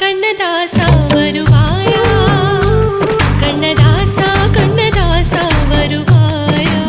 கண்ணதாசா வருவாயா கண்ணதாசா கண்ணதாசா வருவாயா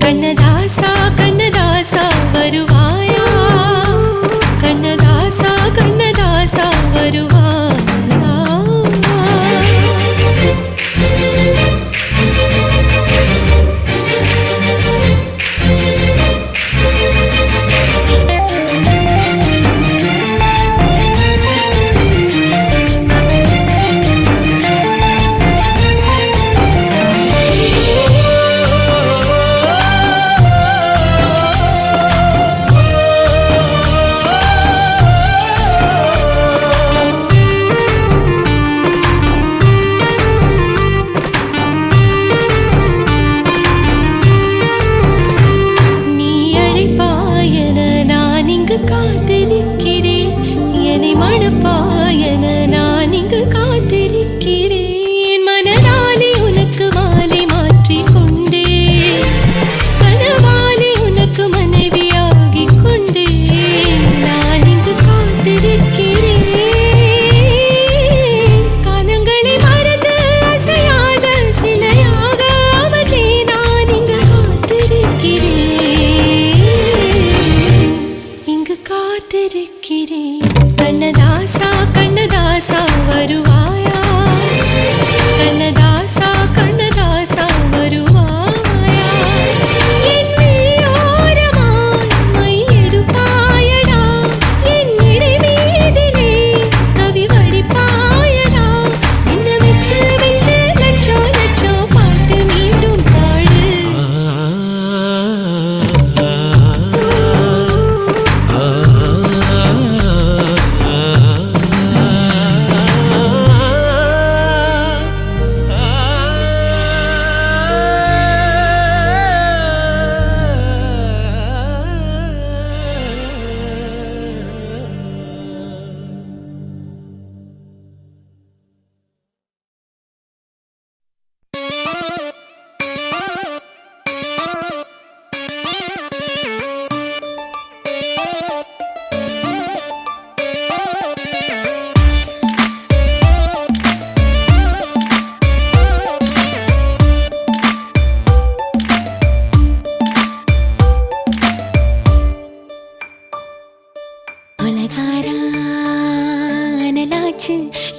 கண்ணதாசா கண்ணதாசா வருவாயா கண்ணதாசா கண்ணதாசா வருவாயா காத்திருக்கிறேன் என்னை மணப்பாயன நான் இங்கு காத்திருக்கிறேன் மனதாலே உனக்கு மாலை மாற்றிக் கொண்டே கனவாலே உனக்கு மனைவியாகி கொண்டே நான் இங்கு காத்திருக்கிறேன் காலங்களை மறந்து அசையாத சிலையாக அவனே நான் இங்கு காத்திருக்கிறேன் கண்ணதாசா கண்ணதாசா வருவாயா கண்ணதாசா கண்ணதாசா வருவாயா என் விழியோரமாய் மை எடுப்பாயடா என் இடை மீதிலே கவி வடிப்பாயடா என்ன வெச்சு வெச்சு லட்சோ லட்சோ பாட்டு மீண்டும் பாடு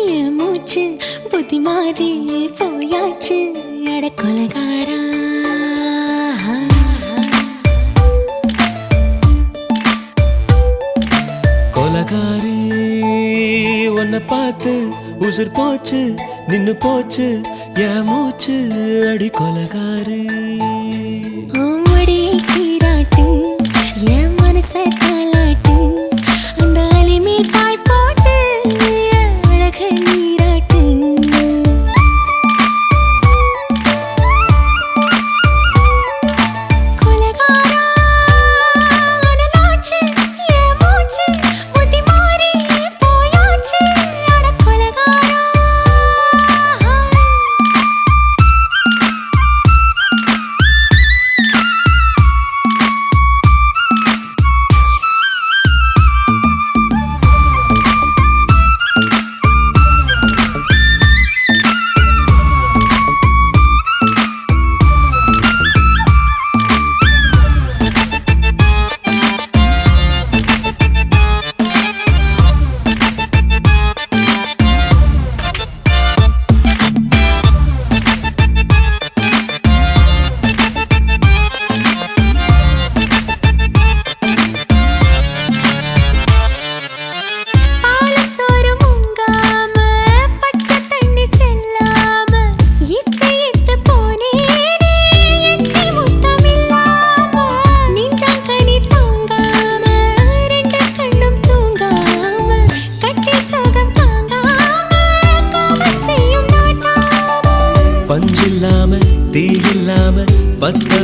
என் மூச்சு புத்தி மாறி போயாச்சு அட கொலகாரா கொலகாரி உன்னை பார்த்து உசுர் போச்சு நின்னு போச்சு என் மூச்சு அடி கொலகாரி ஆமடியை சீராட்டு என் மனச தாளாட்டு அந்த அலிமேல் பாய் போட்டு அழக நீராட்டு கொலகாரா அனலாச்சு என் மூச்சு புத்தி மாறி போயாச்சு அட கொலகாரா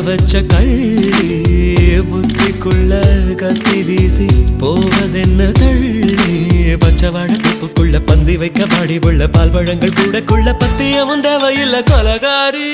வச்ச கள்ளி புத்திக்குள்ள கத்தி வீசி போவதென்ன தள்ளி பச்சவாட துப்புக்குள்ள பந்தி வைக்க பாடி உள்ள பால் பழங்கள் கூடக்குள்ள பத்தியமும் தேவையில்லை கொலகாரி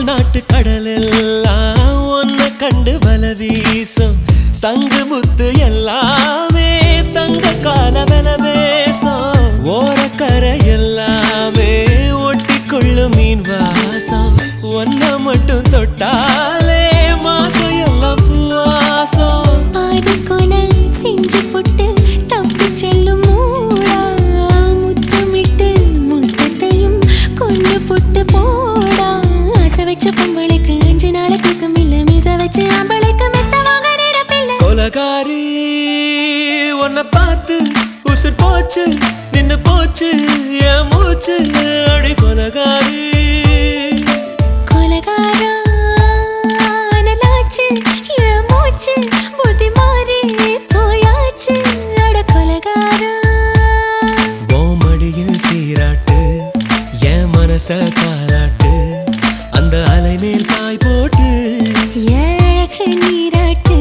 நாட்டு கடலெல்லாம் ஒன்ன கண்டு வல வீசும் சங்கு முத்து எல்லாமே தங்க கால வெல பேசும் ஓரக்கரை எல்லாமே ஒட்டிக்கொள்ளும் மீன் வாசம் ஒன்ன மட்டும் தொட்டாலே மாசம் எல்லாம் பூவாசம் பாதி கொலை செஞ்சு போட்டு தப்பி செல்லும் மூடா முத்தமிட்டு முத்தத்தையும் கொண்டு போட்டு போடா வச்ச பொம்பளைக்கு 5 நாள் தூக்கம் இல்ல மீச வச்சு அம்பளைக்கு மெத்த வாங்க நேரப்பில்லை கொலகாரி உன்னை பார்த்து உசுர் போச்சு நின்னு போச்சு என் மூச்சு அடி கொலகாரி கொலகாரா அனலாச்சு என் மூச்சு புத்தி மாறி போயாச்சு அட கொலகாரா மடியில் சீராட்டு என் மனச தாராட்டு அந்த அலை மேல் பாய் போட்டு ஏழகு நீராட்டு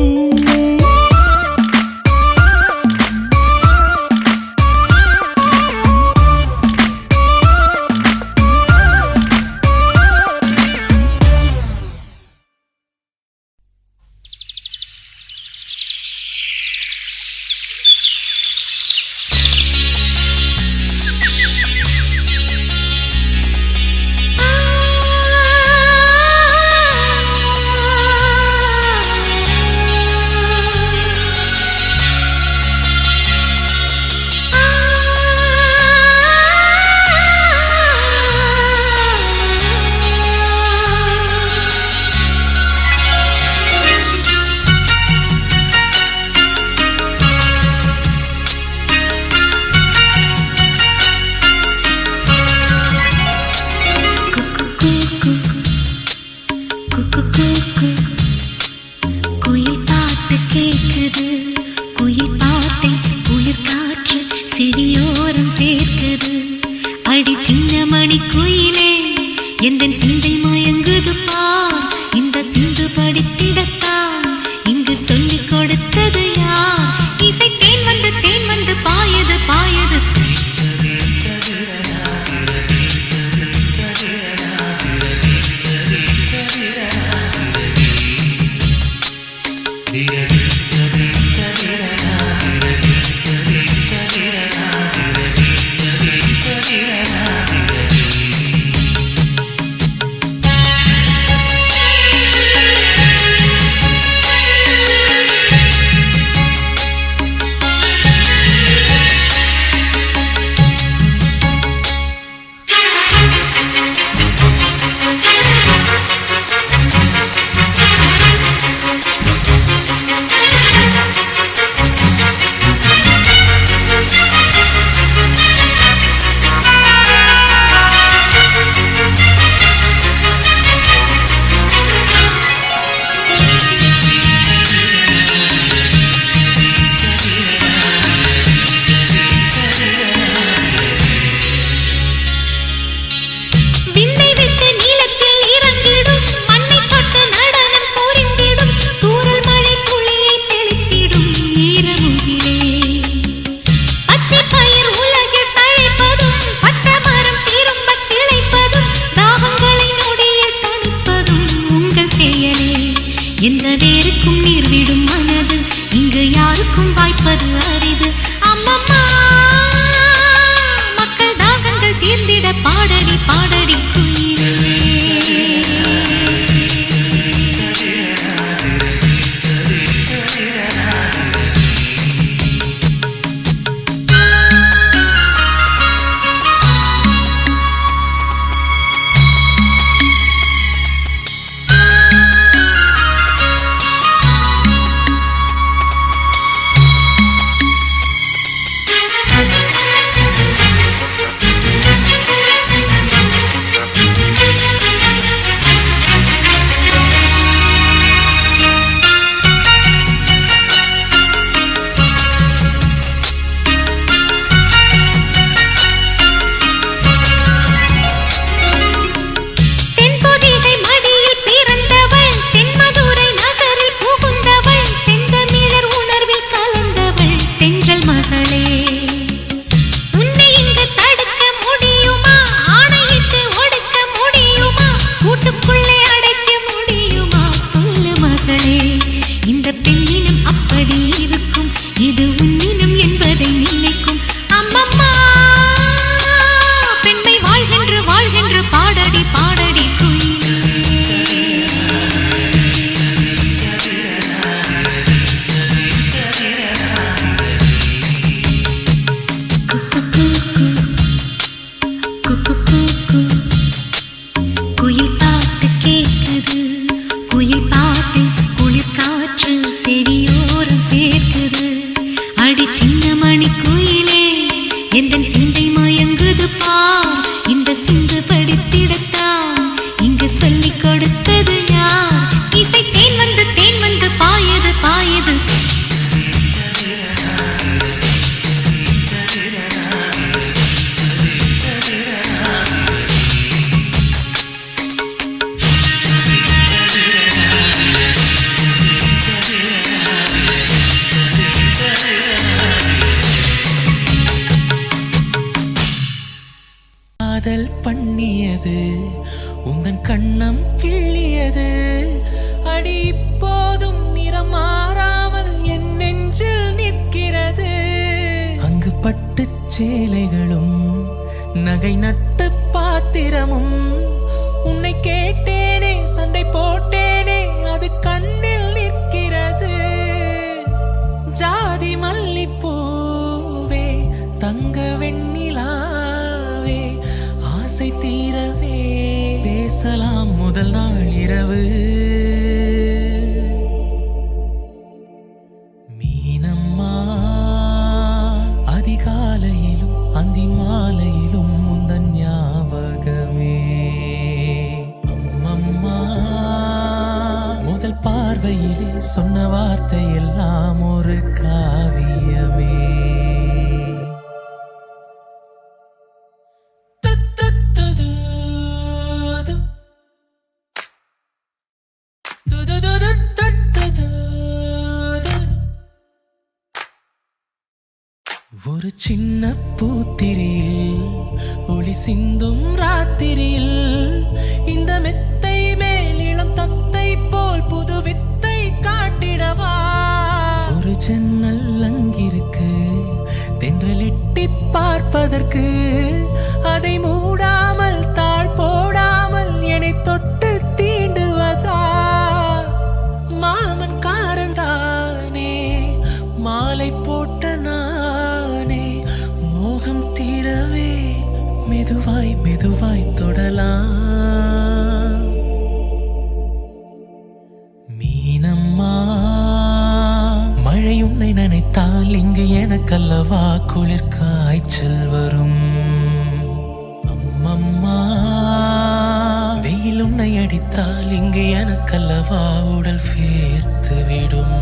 எந்த வேருக்கும் நீர் விடும் மனது இங்கு யாருக்கும் வாய்ப்பது அரிது. அம்மம்மா மக்கள் தாகங்கள் தீர்ந்திட பாடடி பாடடி குயில். காதல் பண்ணியது உந்தன் கண்ணம் கிள்ளியது அடி இப்போதும் நிறம் மாறாமல் என் நெஞ்சில் நிற்கிறது அங்கு பட்டு சேலைகளும் நகை நட்டு பாத்திரமும் உன்னை கேட்டேனே சண்டை போட்டேனே அது கண்ணில் நிற்கிறது ஜாதி மல்லிப்பூவே தங்க வெண்ணிலாவே ஆசை தீரவே பேசலாம் முதல் நாள் இரவு மீனம்மா அதிகாலையிலும் அந்தி மாலையிலும் முந்தன் ஞாபகமே அம்மம்மா முதல் பார்வையிலே சொன்ன வார்த்தை எல்லாம் ஒரு காவியமே ஒரு சின்ன பூத்திரியில் ஒளி சிந்தும் ராத்திரியில் இந்த மெத்தை மேல் இளம் தத்தை போல் புது வித்தை காட்டிடவா ஒரு ஜன்னல் அங்கிருக்கு தென்றல் எட்டி பார்ப்பதற்கு அதை மூடாமல் தாழ் போடாமல் என்னை தொட்டு தீண்டுவதா மாமன் காரந்தானே மாலை போட்ட நானே மோகம் தீரவே மெதுவாய் மெதுவாய் தொடலாம் மீனம்மா மழை உன்னை நினைத்தால் இங்கு எனக்கல்லவா குளிர் காய்ச்சல் வரும் அம்மம்மா வெயில் உன்னை அடித்தால் இங்கு எனக்கல்லவா உடல் வேர்த்து விடும்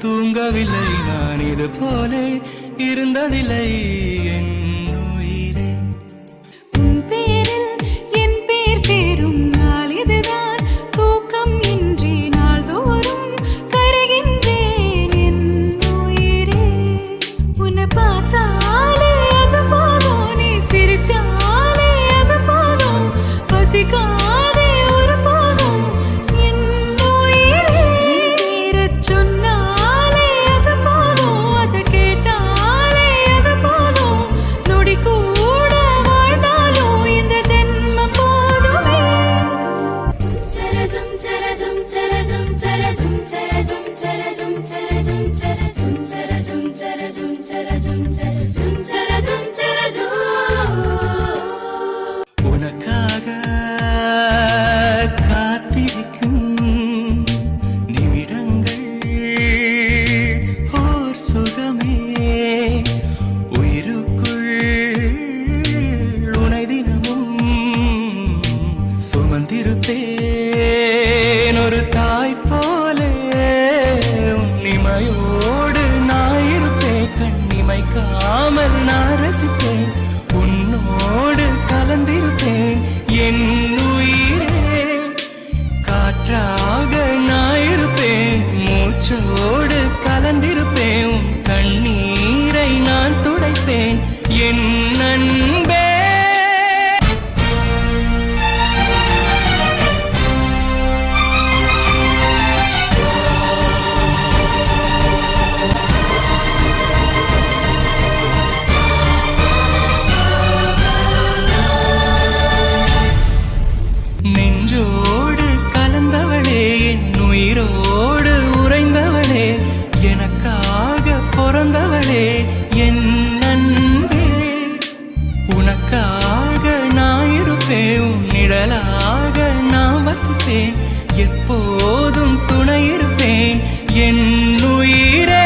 தூங்கவில்லை நான் இது போலே இருந்ததில்லை என் உயிரே உன் பேரில் என் பேர் சேரும் நாள் இதுதான் தூக்கம் இன்றி நாள்தோறும் கரைகின்றேன் என் உயிரே உன்னை பார்த்தாலே அது போதும் நீ சிரிச்சாலே அது போதும் பசிக்காதே ஒரு போதும் இருப்பேன் ஒரு தாய் போலே உன்னிமையோடு நான் இருப்பேன் கண்ணிமைக்காமல் நான் ரசிப்பேன் உன்னோடு கலந்திருப்பேன் என் உயிரே காற்றாக நான் இருப்பேன் மூச்சோடு கலந்திருப்பேன் உன் கண்ணீரை நான் துடைப்பேன் என் அன்பே நெஞ்சோடு கலந்தவளே என் உயிரோடு உறைந்தவளே எனக்காக பிறந்தவளே என் அன்பே உனக்காக நான் இருப்பேன் உன் நிழலாக நான் வசிப்பேன் எப்போதும் துணை இருப்பேன் என் உயிரே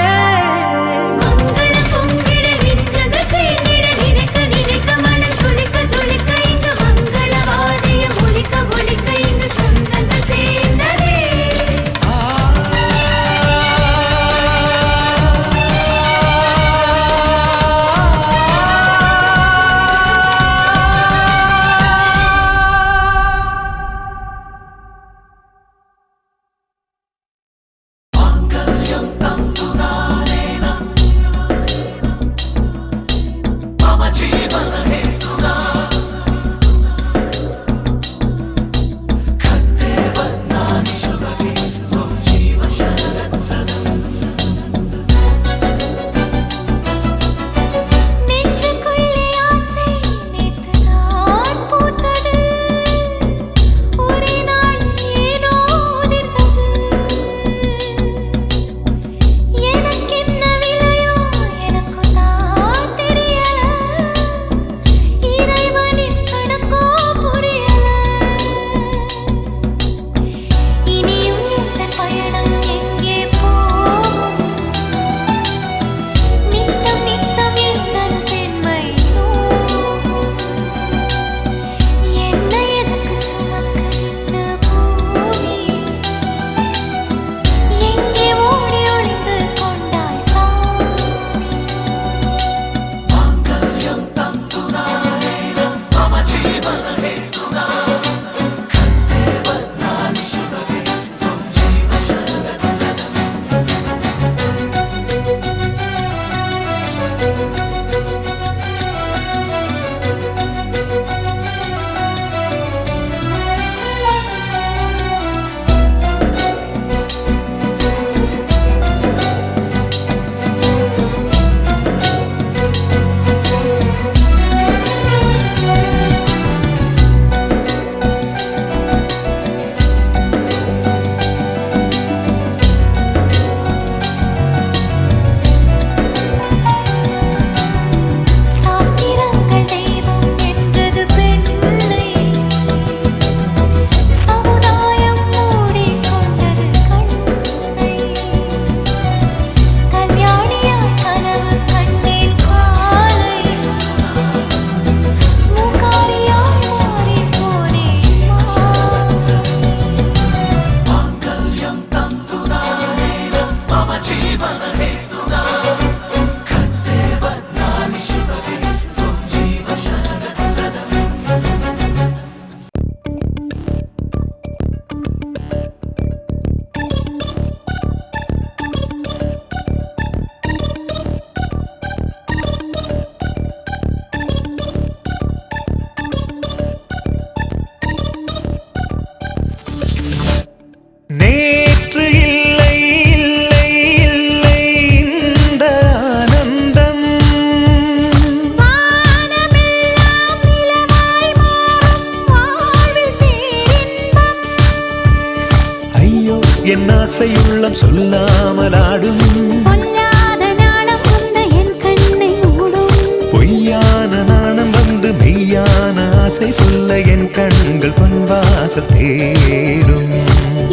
என் ஆசையுள்ளம் சொல்லாமல் ஆடும் பொல்லாத நாணம் கொண்ட என் கண்ணை மூடும் பொய்யான நாணம் வந்து மெய்யான ஆசை சொல்ல என் கண்கள் பொன்வாசல் தேடும்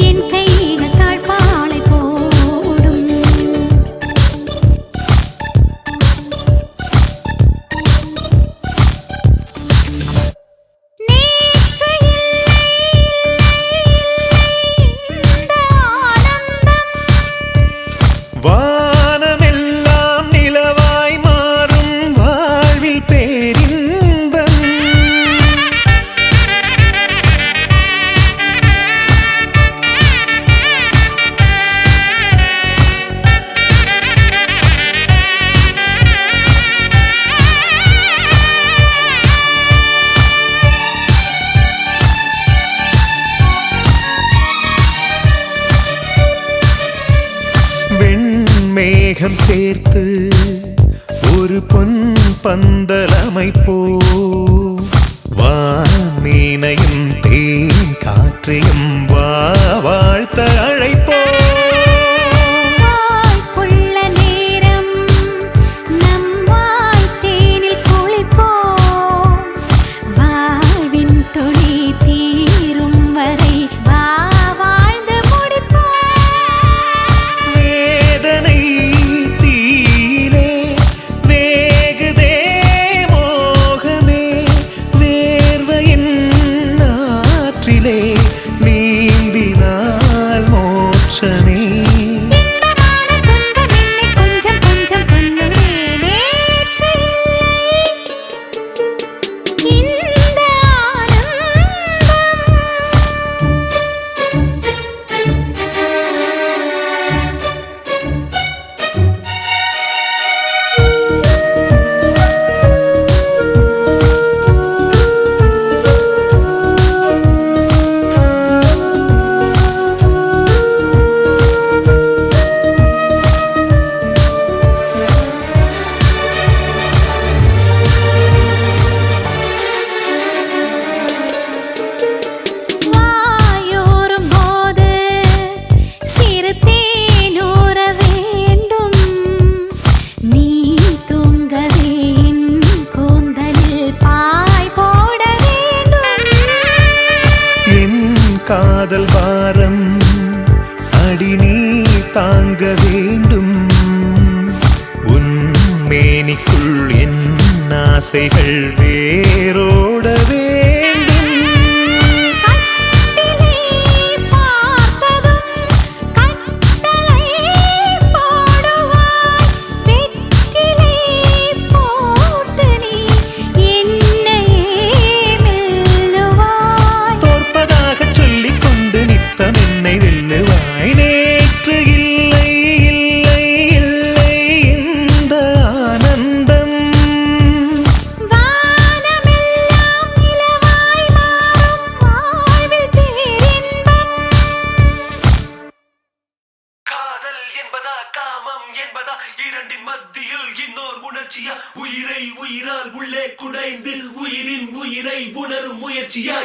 என் கைகள் தாழ்பாளை போடும் நேற்று இல்லை மேகம் சேர்த்து ஒரு பொன் பந்தல் அமைப்போ வானீனையும் தேன் காற்றையும் வாழ்த்த அழைப்போ வாய்ப்புள்ள நேரம் நம் வாழ்த்தேனில் குளிப்போம் வாழ்வின் துளி தீரும் வரை வாழ்ந்து முடிப்போம் வேதனை தீயிலே வேகுதே மோகமே வேர்வையின் நாற்றிலே நீந்தினால் மோட்சமே இன்பமான துன்பம் என்னை கொஞ்சம் கொஞ்சம் கொல்லுதே நேற்று இல்லை இந்த வாயோரும் போது சிறு தேனூற வேண்டும் நீ தூங்கவே என் கூந்தலில் பாய் போட வேண்டும் என் காதல் பாரம் அடி நீ தாங்க வேண்டும் உன் மேனிக்குள் என் ஆசைகள் வேரோட வேண்டும் கட்டிலே பார்த்ததும் கட்டளை போடுவாய் வெற்றிலை போட்டு நீ என்னையே மெல்லுவாய் தோற்பதாக சொல்லிக் கொண்டு நித்தம் என்னை வெல்லுவாய் நேற்று இல்லை இல்லை இல்லை இந்த ஆனந்தம் வானமெல்லாம் நிலவாய் மாறும் வாழ்வில் பேரின்பம் காதல் என்பதா காமம் என்பதா இரண்டின் மத்தியில் இன்னோர் உணர்ச்சியா உயிரை உயிரால் உள்ளே குடைந்து உயிரின் உயிரை உணரும் முயற்சியா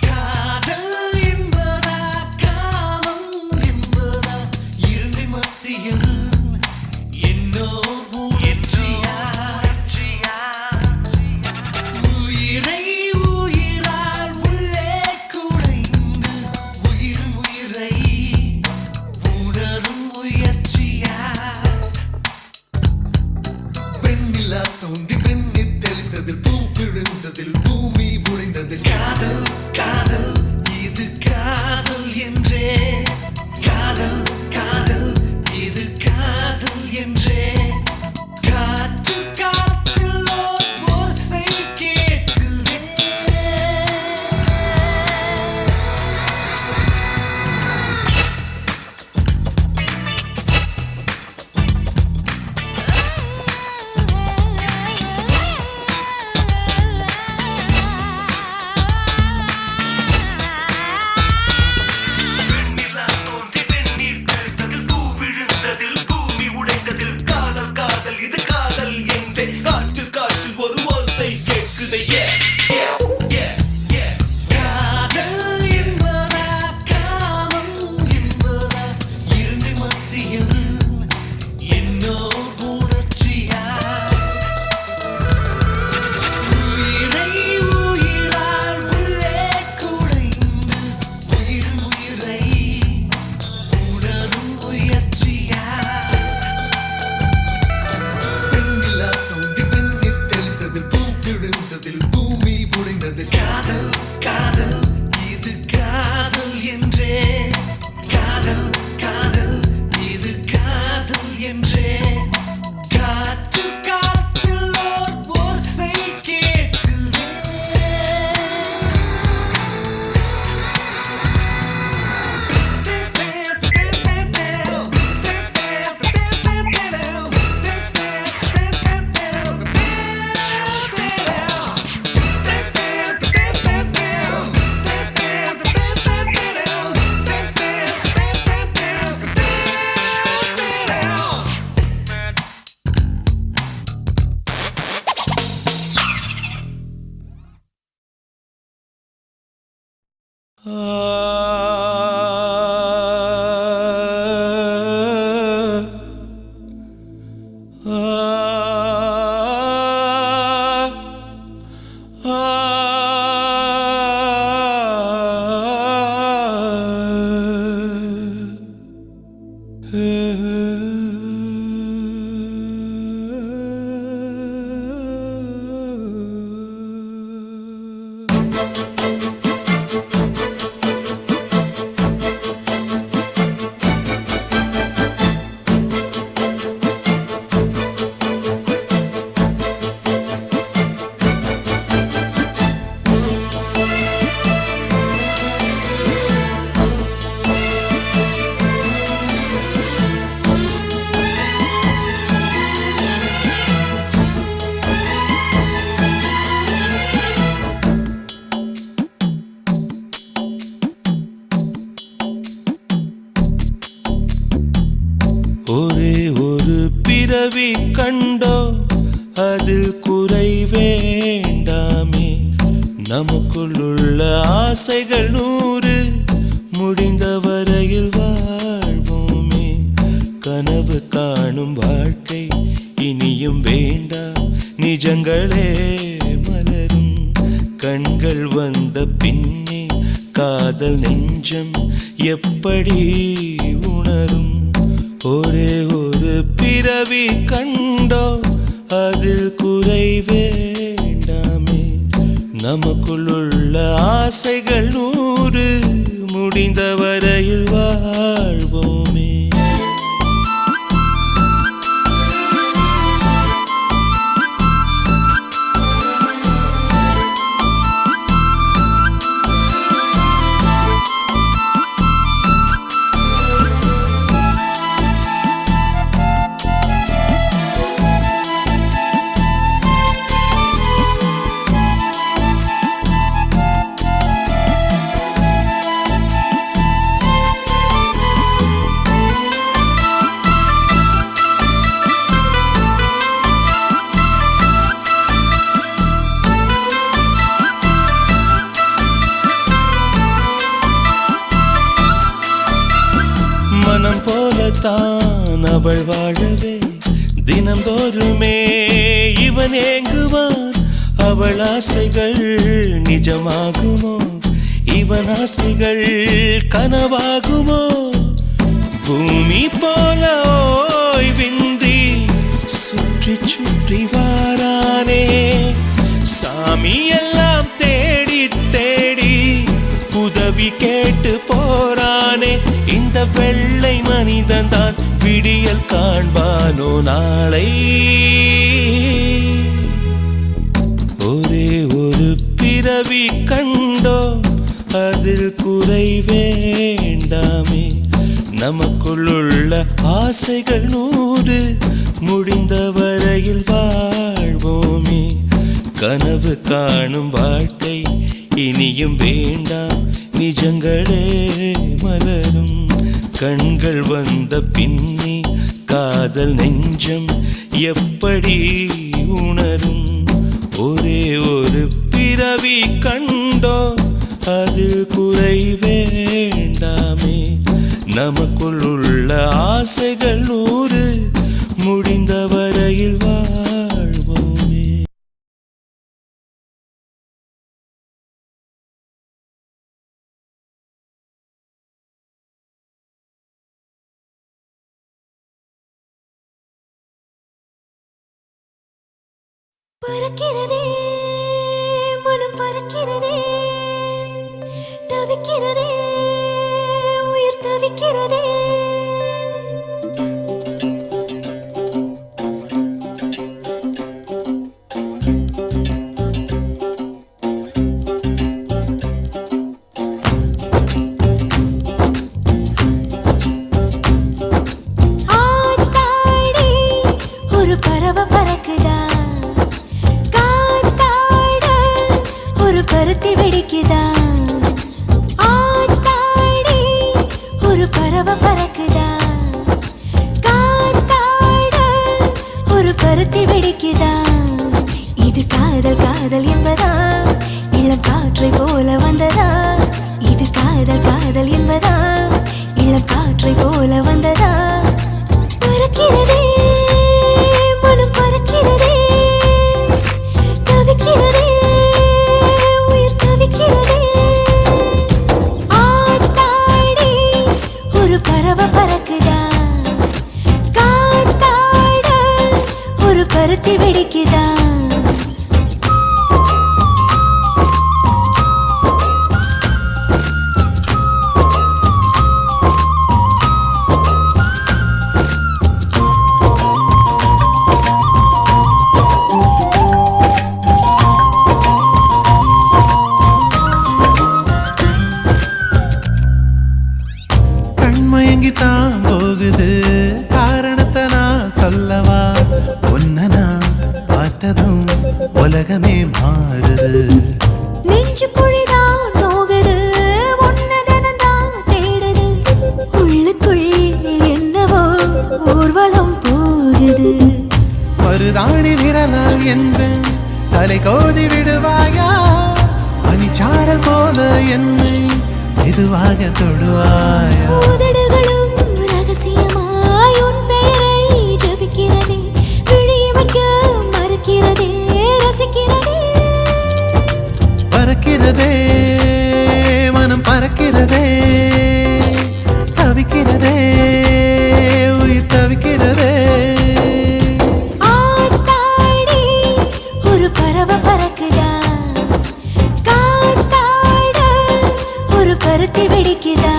காதல் என்பதா காமம் என்பதா இரண்டின் மத்தியில் என்னோர் உணர்ச்சியா உயிரை உயிர் ஒரே ஒரு பிறவி கண்டோ அதில் குறை வேண்டாமே நமக்குள்ள ஆசைகள் 100 முடிந்த வரையில் வாழ்வோமே கனவு காணும் வாழ்க்கை இனியும் வேண்டாம் நிஜங்களே மலரும் கண்கள் வந்த பின்னே காதல் நெஞ்சம் எப்படி உணரும் ஒரே ஒரு பிறவி கண்டோ அதில் குறை வேண்டாமே நமக்குள்ள ஆசைகள் 100 முடிந்த வரையில் வாழ்வோமே மனம் போலத்தான் அவள் வாழவே தினந்தோறுமே இவன் ஏங்குவான் அவள் ஆசைகள் நிஜமாகுமோ இவன் ஆசைகள் கனவாகுமோ பூமி போல ஓய்வின்றி சுற்றி சுற்றி வாரானே சாமி எல்லாம் தேடி தேடி உதவி கேட்டு போறானே இந்த வெள்ளை மனிதன் தான் விடியல் காண்பானோ நாளை ஒரே ஒரு பிறவி கண்டோ அதில் குறை வேண்டாமே நமக்குள்ள ஆசைகள் 100 முடிந்த வரையில் வாழ்வோமே கனவு காணும் வாழ்க்கை இனியும் வேண்டாம் நிஜங்களே மலரும் கண்கள் வந்த பின்னே காதல் நெஞ்சம் எப்படி உணரும் ஒரே ஒரு பிறவி கண்டோ அதில் குறை வேண்டாமே நமக்குள்ள ஆசைகள் 100 முடிந்த வரையில் வாழ்வோமே பறக்கிறதே மனம் பறக்கிறதே தவிக்கிறதே உயிர் தவிக்கிறதே ஆத்தாடி ஒரு பறவை பறக்குதா பருத்தி வெடிக்குதா ஆத்தாடி ஒரு பறவை பறக்குதா காத்தாட ஒரு பருத்தி வெடிக்குதா இது காதல் காதல் என்பதா இளம் காற்றை போல வந்ததா இது நெருங்கித்தான் போகுது காரணத்தை நான் சொல்லவா உன்னை நான் பார்த்ததும் உலகமே மாறுது நெஞ்சு குழிதான் நோகுது உன்னதனந்தான் தேடுது உள்ளுக்குள் என்னவோ ஊர்வலம் போகுது மருதாணி விரலால் என்பேன் தலை கோதி விடுவாயா பனிச்சாரல் போல என்னை மெதுவாக தொடுவாயா உதடுகளும் ரகசியமாய் உன் பெயரை ஜபிக்கிறதே விழிய வைக்க மறுக்கிறதே ரசிக்கிறதே பறக்கிறதே மனம் பறக்கிறதே தவிக்கிறதே உயிர் தவிக்கிறதே ஆத்தாடி ஒரு பறவை பறக்குதா காத்தாட ஒரு பருத்தி வெடிக்குதா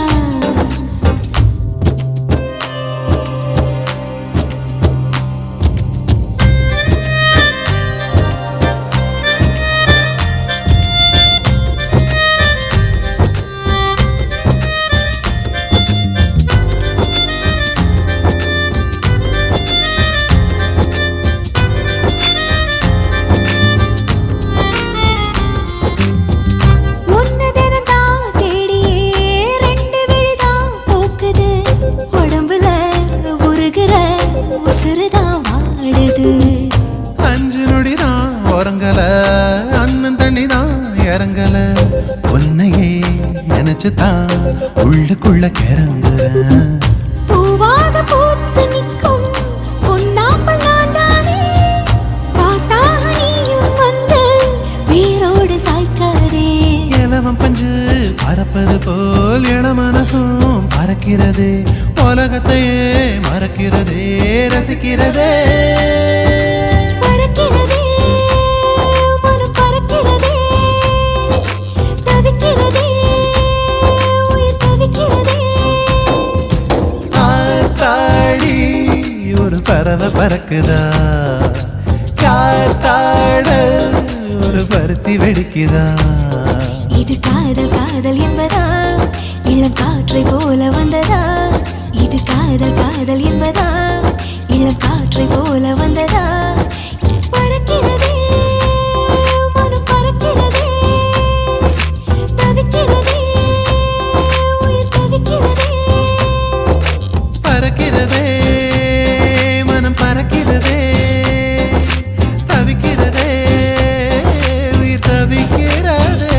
உன்னதனந்தான் தேடியே ரெண்டு விழிதான் பூக்குது உடம்புல உருகுற உசுறுதான் வாடுது அஞ்சு நொடிதான் உறங்கல அண்ணன் தண்ணிதான் இறங்கல உன்னையே நினைச்சுதான் உள்ளுக்குள்ள கிறங்குறேன் பூவாக பூத்து நிற்கும் பொன்னாம்பல் நான் தானே பார்த்தாக நீயும் வந்து வீரோடு சாய்க்காதே இளவம் பஞ்சு பறப்பது போல் இள மனசும் பறக்கிறது உலகத்தையே மறக்கிறதே ரசிக்கிறதே பறக்கிறதே மனம் பறக்கிறதே தவிக்கிறதே உயிர் தவிக்கிறதே ஆத்தாடி ஒரு பறவை பறக்குதா காத்தாட ஒரு பருத்தி வெடிக்குதா இது காதல் காதல் என்பதா இளம் காற்றை போல வந்ததா இது காதல் காதல் என்பதா இளம் காற்றை போல வந்ததா பறக்கிறதே மனம் பறக்கிறதே தவிக்கிறதே உயிர் தவிக்கிறதே பறக்கிறதே மனம் பறக்கிறதே தவிக்கிறதே உயிர் தவிக்கிறதே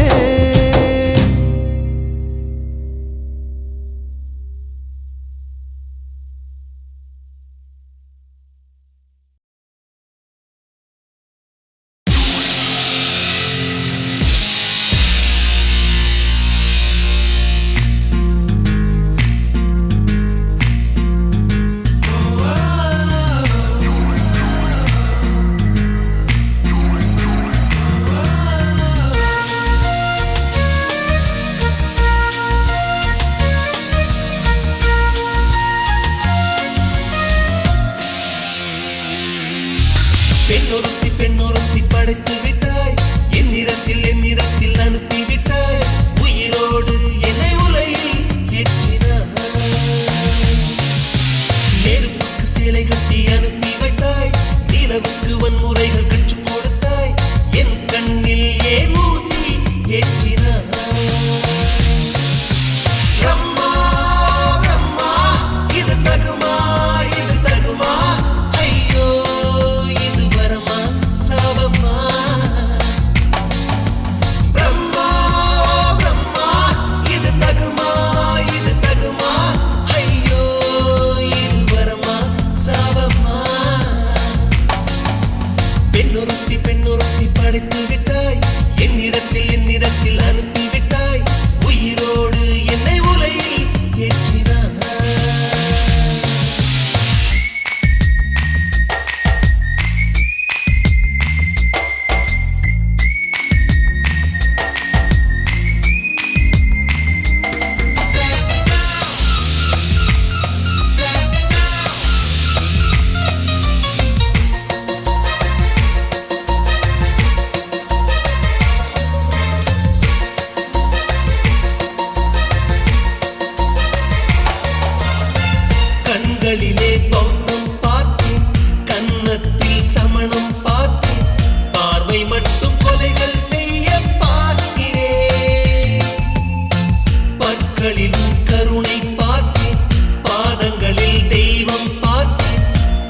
கண்களிலும் கருணை பார்த்தேன், பாதங்களில் தெய்வம் பார்த்தேன்,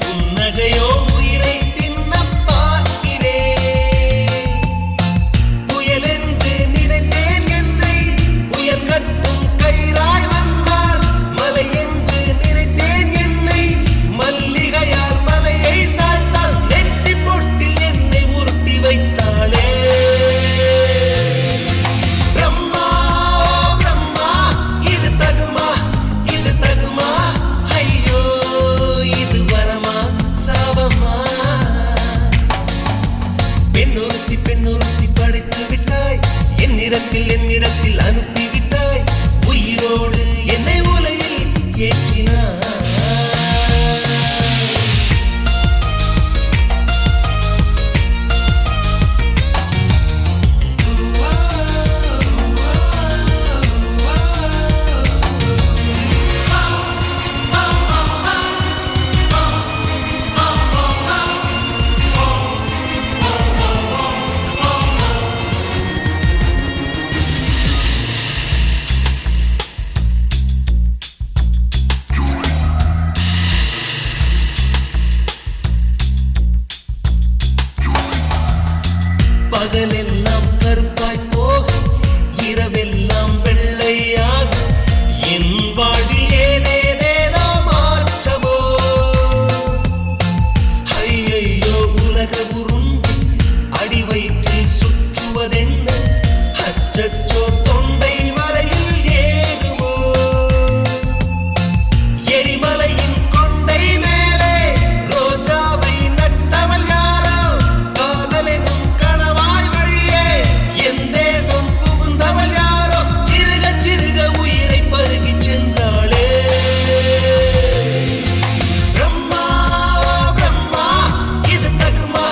புன்னகையோ உயிரை தின்ன பார்க்கிறேன். புயல் என்று நினைத்தேன் என்னை, புயல் கட்டும் கயிறாய் வந்தால், மலை என்று நினைத்தேன் என்னை, மல்லிகையால் மலையை சாய்த்தால், நெற்றி பொட்டில் என்னை உருட்டி வைத்தாளே. பிரம்மா பிரம்மா, இது தகுமா, இது தகுமா, ஐயோ இது வரமா சாபமா. பெண்ணொருத்தி பெண்ணொருத்தி படைத்து விட்டாய், என்னிடத்தில் அனுப்பி விட்டாய், உயிரோடு என்னை உலையில் ஏற்றினாய். பகலெல்லாம் கருப்பாய் போக, இரவெல்லாம் வெள்ளையாக, என் வாழ்வில் ஏதேதேதோ மாற்றமோ. ஐயையோ உலக உருண்டு அடி வயிற்றில் சுற்றுவதென்ன, அச்சச்சோ தொண்டை வரையில் ஏகுமோ. எரிமலையின் கொண்டை மேலே ரோஜாவை நட்டவள் யாரோ, காதலெனும் கணவாய் வழியே என் தேசம் புகுந்தவள் யாரோ, சிறுக சிறுக உயிரை பருகிச் சென்றாளே. பிரம்மா பிரம்மா, இது தகுமா,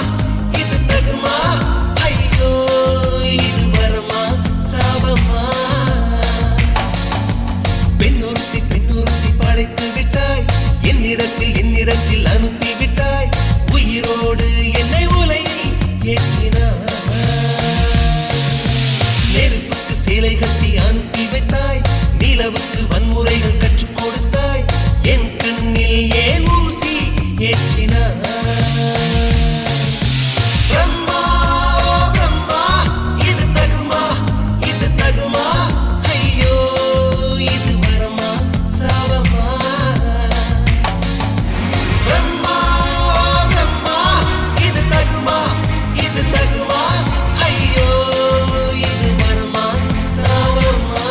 இது தகுமா, ஐயோ இது வரமா சாபமா. பெண்ணொருத்தி பெண்ணொருத்தி படைத்து விட்டாய், என்னிடத்தில் அனுப்பி விட்டாய், உயிரோடு என்னை உலையில் ஏற்றினாய். நெருப்புக்கு சேலை கட்டி அனுப்பி வைத்தாய், நிலவுக்கு வன்முறைகள் கற்றுக் கொடுத்தாய், என் கண்ணில் ஏன் ஊசி ஏற்றினாய். பிரம்மா பிரம்மா, இது தகுமா, இது தகுமா, ஐயோ இது வரமா சாபமா. பிரம்மா பிரம்மா, இது தகுமா, இது தகுமா, ஐயோ இது வரமா சாபமா.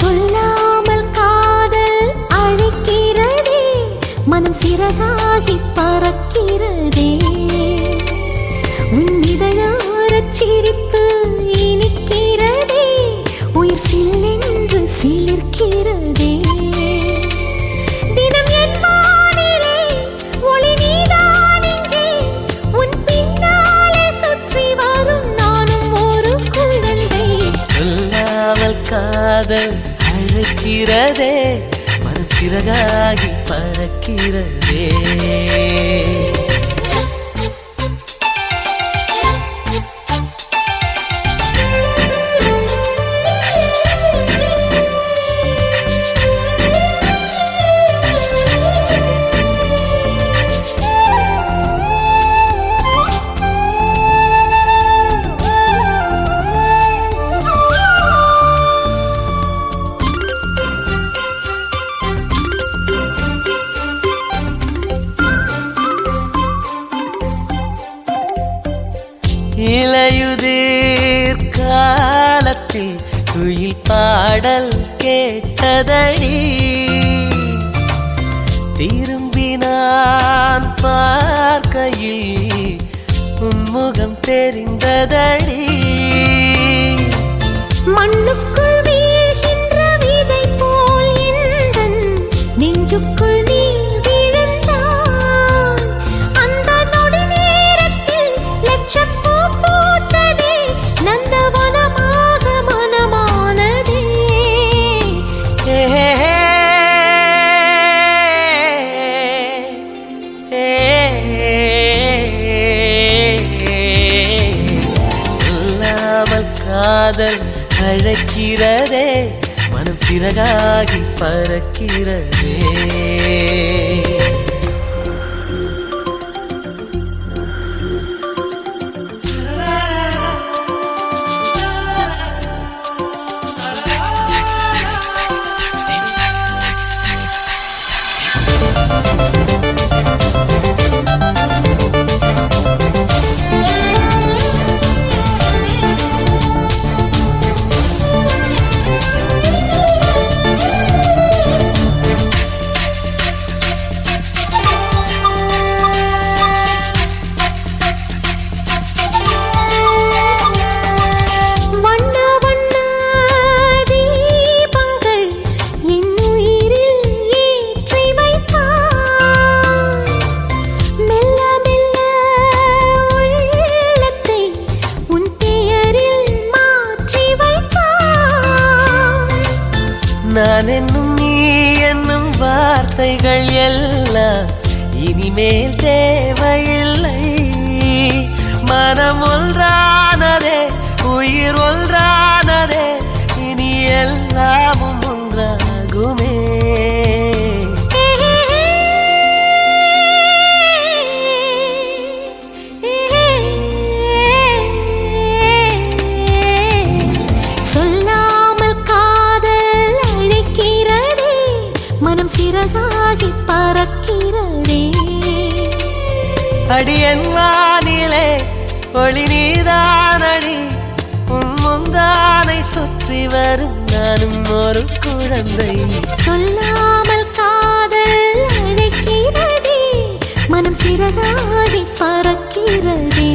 சொல்லாமல் காதல் அழைக்கிறதே, மனம் சிறகாகி பறக்கிறதே, உன் இதழாரச் சிரிப்பு இனிக்கிறதே, உயிர் சில்லென்று சிலிர்க்கிறதே. தினம் என் வானிலே ஒளி நீதான் இங்கே, உன் பின்னாலே சுற்றி வரும் நானும் ஒரு குழந்தை. சொல்லாமல் காதல் அழைக்கிறதே, மனம் சிறகாகி பறக்கிறதே. குளிர்காலத்தில் குயில் பாடல் கேட்டதடி திரும்பி நான் பார்க்கையில் உன்முகம் தெரிந்ததடி மண்ணுக்குள் வீழ்கின்ற விதை போல் எந்தன் நெஞ்சுக்குள் நீ விழுந்தாய். அந்த நொடி நேரத்தில் லட்சப்பூ பூத்ததே, நந்தவனமாக மனமானதே. சொல்லாமல் காதல் அழைக்கிறதே, மனம் சிறகாகி பறக்கிறதே. வண்ண வண்ண தீபங்கள் என் உயிரில் ஏற்றி வைத்தாய். மெல்ல மெல்ல உள்ளத்தை உன் பெயரில் மாற்றி வைத்தாய். நான் என்னும் நீ என்னும் வார்த்தைகள் எல்லாம் இனிமேல் தேவையில்லை. மனம் ஒன்றானதே, உயிர் ஒன்றானதே, இனி எல்லாமும் ஒன்றாகுமே. சொல்லாமல் காதல் அழைக்கிறதே, மனம் சிறகாகி பறக்கிறதே. அடியன் வானிலே ஒளி நீதானடி, உன் முந்தானை சுற்றி வரும் நானும் ஒரு குழந்தை. சொல்லாமல் காதல் அழைக்கிறதே, மனம் சிறகாகி பறக்கிறதே.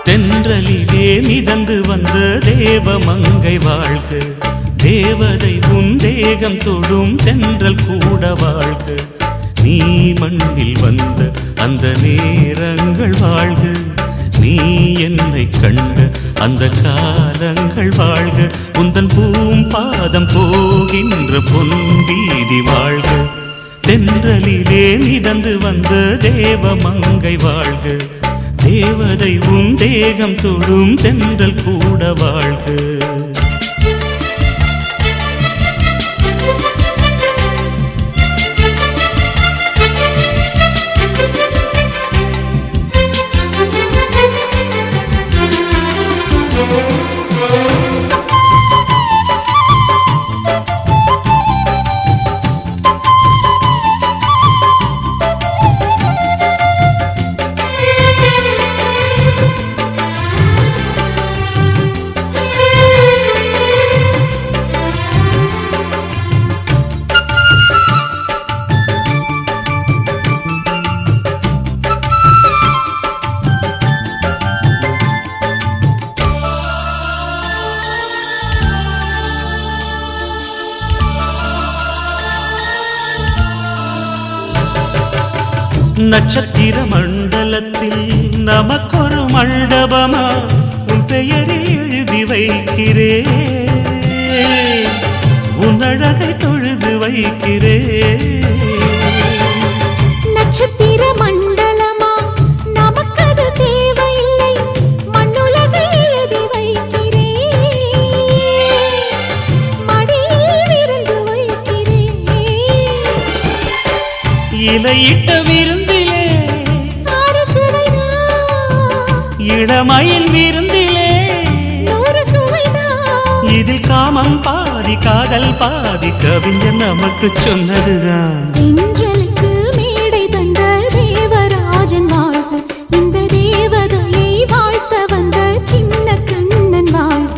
தென்றலிலே மிதந்து வந்த தேவமங்கை வாழ்க, தேவதை உன் தேகம் தொடும் தென்றல் கூட வாழ்க. நீ மண்ணில் வந்த அந்த நேரங்கள் வாழ்க, நீ என்னை கண்ட அந்த காலங்கள் வாழ்க. உந்தன் பூம்பாதம் போகின்ற பொன் வீதி வாழ்க. தென்றலிலே மிதந்து வந்த தேவமங்கை வாழ்க, தேவதை உன் தேகம் தொடும் தென்றல் கூட வாழ்க. நட்சத்திர மண்டலத்தில் நமக்கொரு மண்டபமா உன் பெயரில் எழுதி வைக்கிறேன். உன் அழகை தொழுது வைக்கிறேன். நட்சத்திர மண்டலமா நமக்கது தேவையில்லை, மண்ணுலகை எழுதி வைக்கிறேன், மடியில் விருந்து வைக்கிறேன். இலையிட்ட விருந்திலே இளமயில் விருந்திலே இதில் காமம் பாதி காதல் பாதி கவிஞர் நமக்கு சொன்னதுதான். தென்றலுக்கு மேடை தந்த தேவராஜன் வாழ்க, இந்த தேவதையை வாழ்த்த வந்த சின்ன கண்ணன் வாழ்க.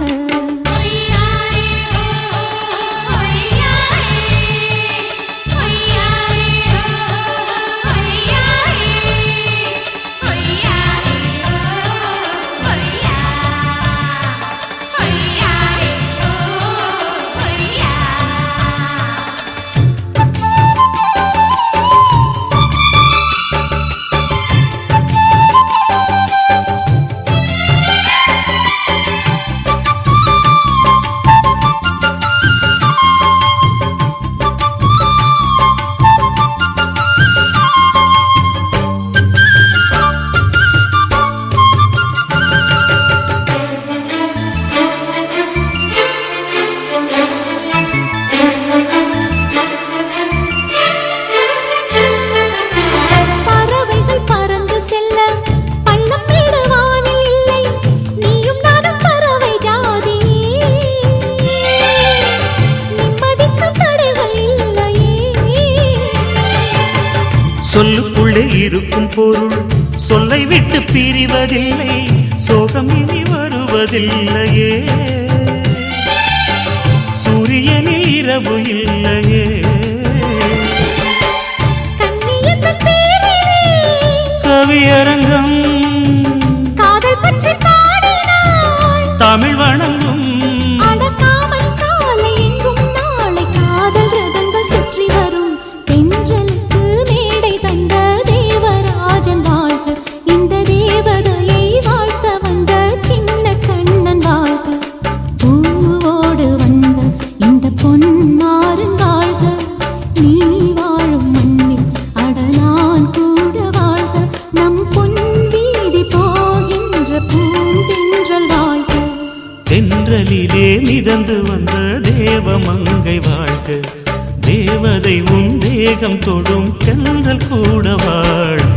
சொல்லுக்குள்ளே இருக்கும் பொருள் சொல்லை விட்டு பிரிவதில்லை, சோகம் இனி வருவதில்லையே, சூரியனில் இரவு இல்லையே. கவியரங்கம் காதல் பற்றி பாடினாள், தமிழ் வணங்கும் அடக்காமல் சாலை எங்கும் நாளை காதல் ரதங்கள் சுற்றி வரும். தென்றலுக்கு மேடை தந்த தேவராஜன் வாழ்க, இந்த தேவதையை வாழ்த்த வந்த சின்ன கண்ணன் வாழ்க. பூவோடு வந்த இந்த பொன்மாறன் வாழ்க, நீ வாழும் மண்ணில் அட நான் கூட வாழ்க, நம் பொன் வீதி போகின்ற பூந்தென்றல் வாழ்க. தென்றலிலே மிதந்து வந்த தேவமங்கை வாழ்க, தேவதை உன் தேகம் தொடும் தென்றல் கூட வாழ்க.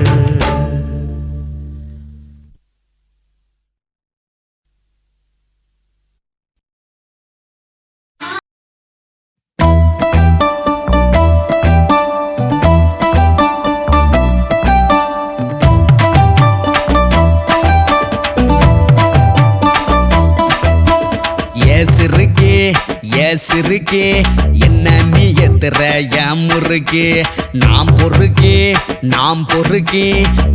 சிறுக்கே என்ன நீ எத்துற என் முறுக்கே, நாம் பொறுக்கே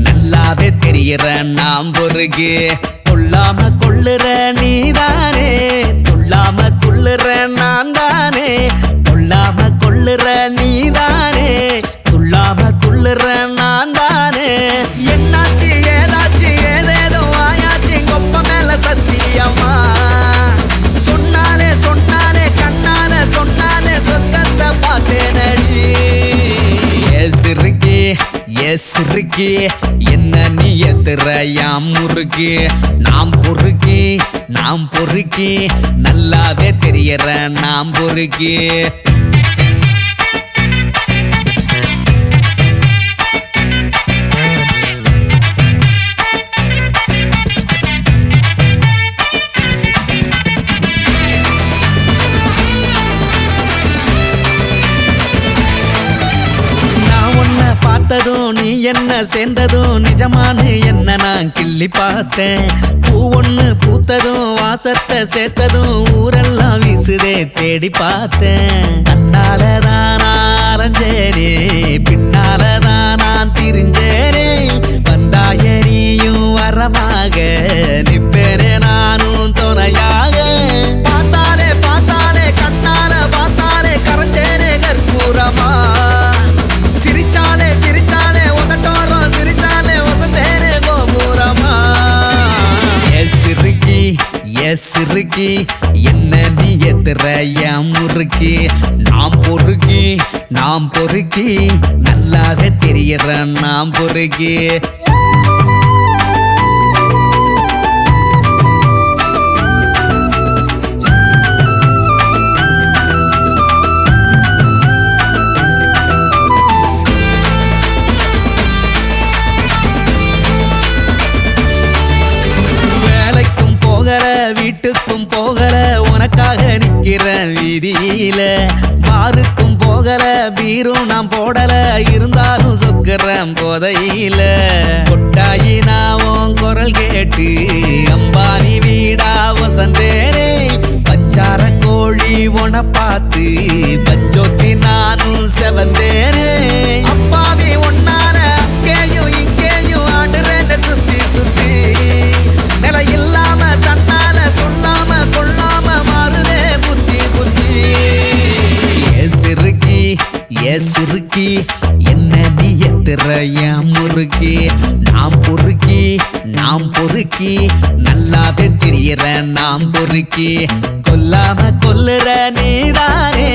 நல்லாவே தெரியுற நாம் பொறுக்கே. கொள்ளாம கொள்ளுற நீதானே, கொள்ளாம கொள்ளுற நான் தானே, கொள்ளாம கொள்ளுற நீதானே, கொள்ளாம கொள்ளுற நான் தானே. என்னாச்சு ஏதாச்சு ஏதேதோ ஆயாச்சு கொப்ப மேல சத்தியமா, சொன்னாலே சொன்னாலே கண்ணால சொன்னாலே சொத்தத்தை பார்த்தேனடி. சிறுக்கே என்ன நீ எத்துற யாம் முறுக்கே, நாம் பொறுக்கே நல்லாவே தெரியற நாம் பொறுக்கே. பார்த்ததும் நீ என்ன சேர்ந்ததும் நிஜமானு என்ன நான் கிள்ளி பார்த்தேன். பூ ஒண்ணு பூத்ததும் வாசத்தை சேர்த்ததும் ஊரெல்லாம் வீசுதே தேடி பார்த்தேன். தன்னாலதான் நான் அலைஞ்சேனே, பின்னாலதான் நான் திரிஞ்சேனே, வந்தாயரியும் வரமாக நிப்பேனே நானும் துணையாக. பார்த்தாலே பார்த்தாலே கண்ணால பார்த்தாலே கரைஞ்சேனே கற்பூரமா, சிரிச்சாலே சிரிச்சாலே உதட்டோரம் சிரிச்சாலே வசந்தேனே கோபுரமா. சிறுக்கி என்ன நீ எத்துற என் முறுக்கி நாம் பொறுக்கி நல்லாவே தெரியற நாம் பொறுக்கி வீட்டுக்கும் போகல உனக்காக நிக்கிற வீதியில பாருக்கும் போகல பீரும் நான் போடல இருந்தாலும் சொக்குறேன் போதையில கொட்டாயி நாவும் குரல் கேட்டு அம்பானி வீடா வசந்தேனே பஞ்சார கோழி உன பார்த்து பஞ்சோத்தி நானும் செவந்தேனே அப்பாவி ஒன்னார அங்கேயும் இங்கேயும் ஆடுறேன்னு சுத்தி சுத்தி நில இல்லாம தன்னால சொல்லாம கொள்ளாம மாறுதே புத்தி புத்தி சிறுக்கி என்ன நீ எத்துற என் முறுக்கி நாம் பொறுக்கி நல்லாவே தெரியற நாம் பொறுக்கி கொல்லாம கொல்லுற நீதானே